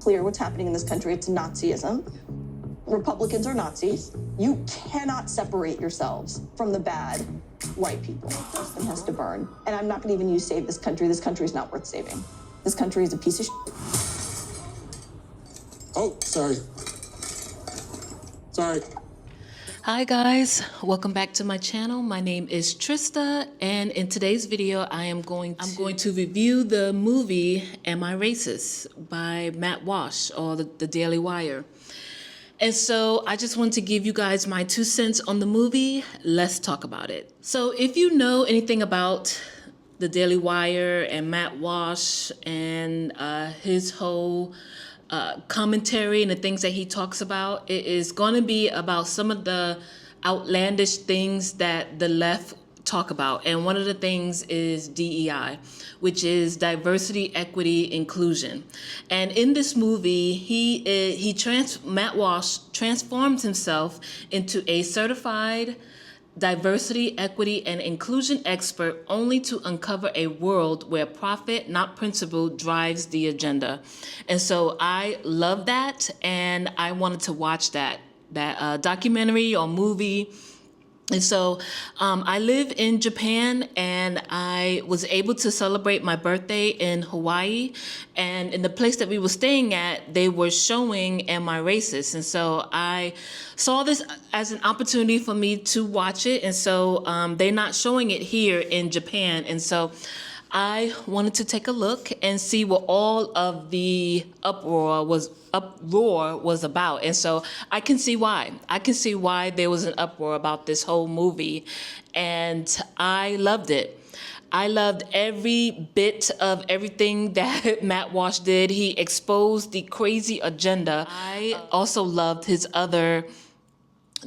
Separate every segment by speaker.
Speaker 1: clear what's happening in this country. It's Nazism. Republicans are Nazis. You cannot separate yourselves from the bad white people. The system has to burn. And I'm not going to even use save this country. This country is not worth saving. This country is a piece of shit.
Speaker 2: Oh, sorry. Sorry.
Speaker 3: Hi guys, welcome back to my channel. My name is Trista, and in today's video I'm going to review the movie Am I Racist by Matt Walsh, or the Daily Wire. And so I just want to give you guys my 2 cents on the movie. Let's talk about it. So if you know anything about the Daily Wire and Matt Walsh and his whole commentary and the things that he talks about, it is going to be about some of the outlandish things that the left talk about. And one of the things is DEI, which is diversity, equity, inclusion. And in this movie, Matt Walsh transforms himself into a certified diversity, equity, and inclusion expert, only to uncover a world where profit, not principle, drives the agenda. And so I love that, and I wanted to watch that documentary or movie. And so I live in Japan, and I was able to celebrate my birthday in Hawaii. And in the place that we were staying at, they were showing Am I Racist? And so I saw this as an opportunity for me to watch it. And so they're not showing it here in Japan. And so I wanted to take a look and see what all of the uproar was about. And so I can see why. I can see why there was an uproar about this whole movie. And I loved it. I loved every bit of everything that Matt Walsh did. He exposed the crazy agenda. I also loved his other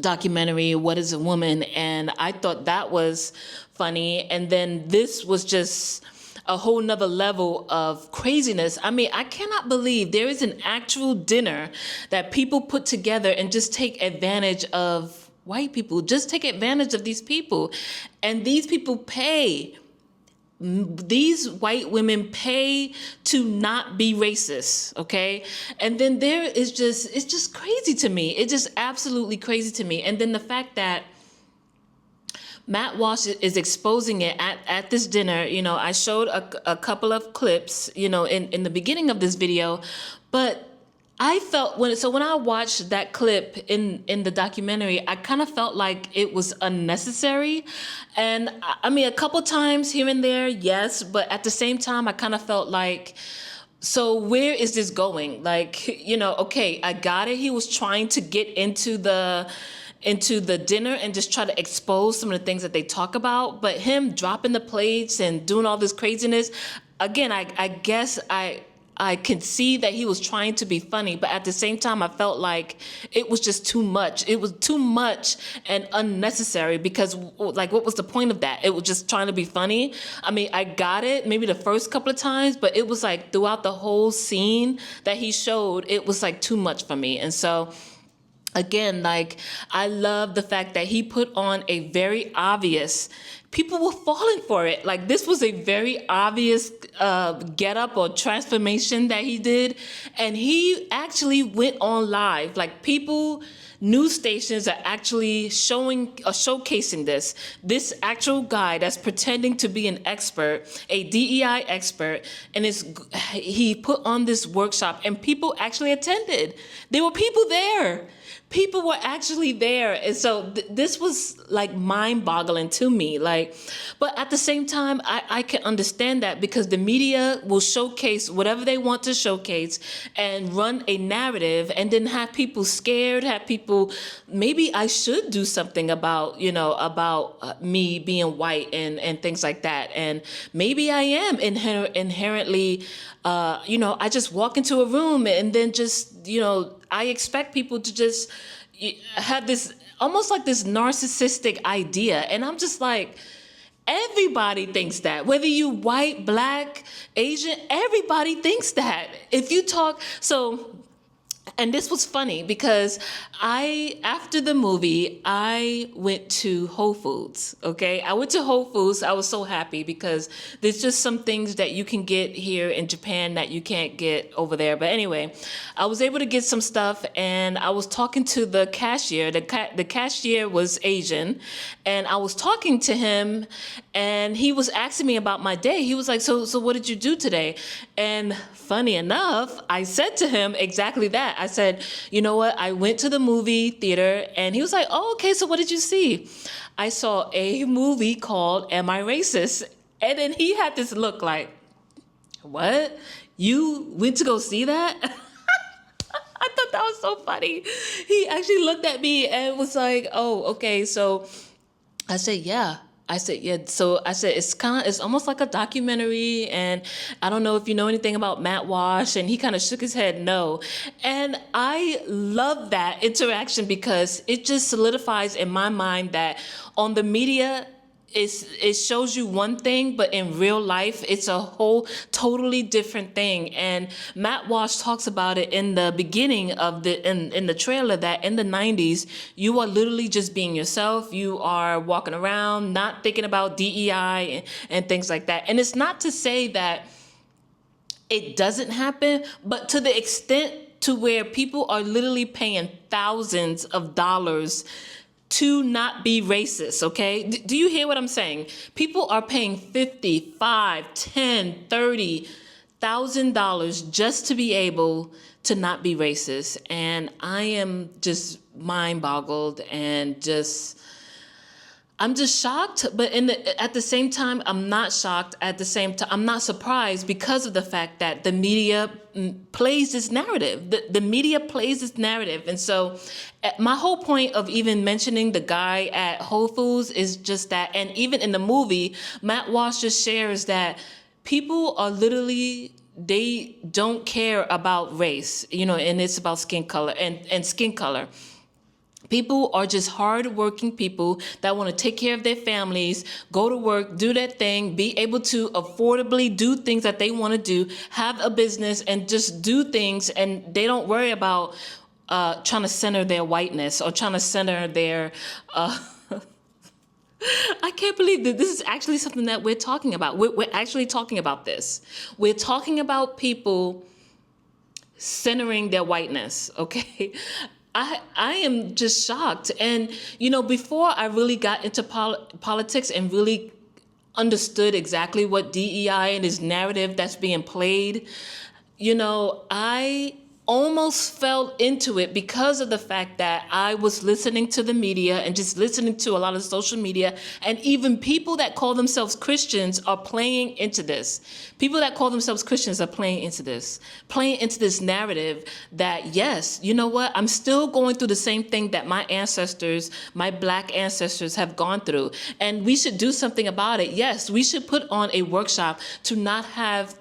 Speaker 3: documentary, What is a Woman? And I thought that was funny. And then this was just a whole nother level of craziness. I mean, I cannot believe there is an actual dinner that people put together and just take advantage of white people, just take advantage of these people. And these people pay. These white women pay to not be racist, okay? And then it's just crazy to me. It's just absolutely crazy to me. And then the fact that Matt Walsh is exposing it at this dinner. You know, I showed a couple of clips, you know, in the beginning of this video, but I felt when I watched that clip in the documentary, I kind of felt like it was unnecessary. And I mean, a couple times here and there, yes, but at the same time, I kind of felt like, so where is this going? Like, you know, okay, I got it. He was trying to get into the dinner and just try to expose some of the things that they talk about, but him dropping the plates and doing all this craziness, again, I guess I can see that he was trying to be funny, but at the same time, I felt like it was just too much. It was too much and unnecessary, because like, what was the point of that? It was just trying to be funny. I mean, I got it maybe the first couple of times, but it was like throughout the whole scene that he showed, it was like too much for me. And so again, like, I love the fact that he put on a very obvious, people were falling for it. Like, this was a very obvious getup or transformation that he did. And he actually went on live. Like, news stations are actually showcasing this actual guy that's pretending to be an expert, a DEI expert, and he put on this workshop, and people actually attended. There were people there. People were actually there. And so this was like mind-boggling to me. Like, but at the same time, I can understand that, because the media will showcase whatever they want to showcase and run a narrative, and then have people scared, have people, maybe I should do something about, you know, about me being white and things like that. And maybe I am inherently, you know, I just walk into a room and then just, you know, I expect people to just have this, almost like this narcissistic idea. And I'm just like, everybody thinks that. Whether you white, black, Asian, everybody thinks that. If you talk, so And this was funny because after the movie, I went to Whole Foods, okay? I went to Whole Foods. I was so happy because there's just some things that you can get here in Japan that you can't get over there. But anyway, I was able to get some stuff, and I was talking to the cashier. The cashier was Asian, and I was talking to him, and he was asking me about my day. He was like, so what did you do today? And funny enough, I said to him exactly that. I said, you know what? I went to the movie theater, and he was like, oh, okay, so what did you see? I saw a movie called Am I Racist? And then he had this look like, what? You went to go see that? I thought that was so funny. He actually looked at me and was like, oh, okay. So I said, yeah. So I said, it's almost like a documentary. And I don't know if you know anything about Matt Walsh. And he kind of shook his head no. And I love that interaction because it just solidifies in my mind that on the media, it shows you one thing, but in real life, it's a whole totally different thing. And Matt Walsh talks about it in the beginning of in the trailer that in the 90s, you are literally just being yourself. You are walking around, not thinking about DEI and things like that. And it's not to say that it doesn't happen, but to the extent to where people are literally paying thousands of dollars to not be racist, okay? Do you hear what I'm saying? People are paying $50, $5, $10, $30,000 just to be able to not be racist. And I am just mind boggled and I'm just shocked, but at the same time, I'm not shocked. At the same time, I'm not surprised because of the fact that the media plays this narrative. The media plays this narrative. And so my whole point of even mentioning the guy at Whole Foods is just that, and even in the movie, Matt Walsh just shares that people are literally, they don't care about race, and it's about skin color and skin color. People are just hardworking people that want to take care of their families, go to work, do their thing, be able to affordably do things that they want to do, have a business, and just do things. And they don't worry about trying to center their whiteness or trying to center their... I can't believe that this is actually something that we're talking about. We're actually talking about this. We're talking about people centering their whiteness, okay? I am just shocked. And, before I really got into politics and really understood exactly what DEI and this narrative that's being played, I almost fell into it because of the fact that I was listening to the media and just listening to a lot of social media, and even people that call themselves Christians are playing into this. People that call themselves Christians are playing into this narrative that, yes, you know what? I'm still going through the same thing that my ancestors, my Black ancestors have gone through, and we should do something about it. Yes, we should put on a workshop to not have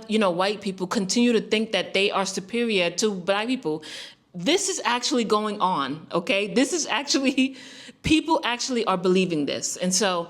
Speaker 3: white people continue to think that they are superior to Black people. This is actually going on, okay? People actually are believing this. And so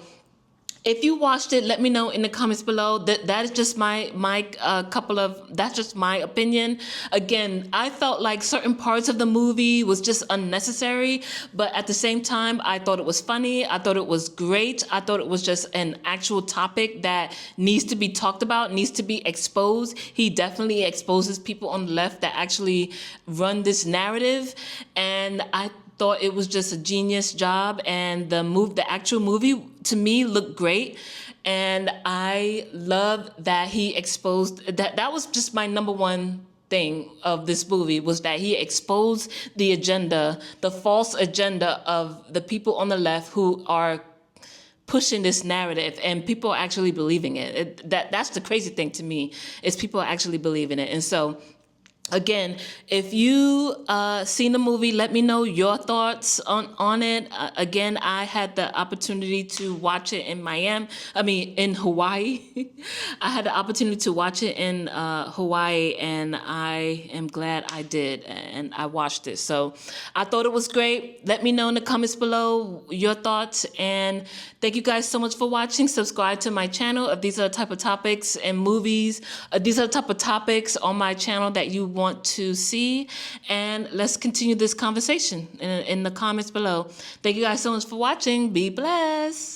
Speaker 3: if you watched it, let me know in the comments below. That is just that's just my opinion. Again, I felt like certain parts of the movie was just unnecessary, but at the same time, I thought it was funny. I thought it was great. I thought it was just an actual topic that needs to be talked about, needs to be exposed. He definitely exposes people on the left that actually run this narrative, and I thought it was just a genius job, and the actual movie to me looked great, and I love that he exposed that. That was just my number one thing of this movie, was that he exposed the agenda, the false agenda of the people on the left who are pushing this narrative, and people are actually believing it. That's the crazy thing to me, is people are actually believing it. And so, again, if you seen the movie, let me know your thoughts on it. Again, I had the opportunity to watch it in Hawaii. I had the opportunity to watch it in Hawaii, and I am glad I did, and I watched it. So I thought it was great. Let me know in the comments below your thoughts, and thank you guys so much for watching. Subscribe to my channel if these are the type of topics and movies. These are the type of topics on my channel that you want to see, and let's continue this conversation in the comments below. Thank you guys so much for watching. Be blessed.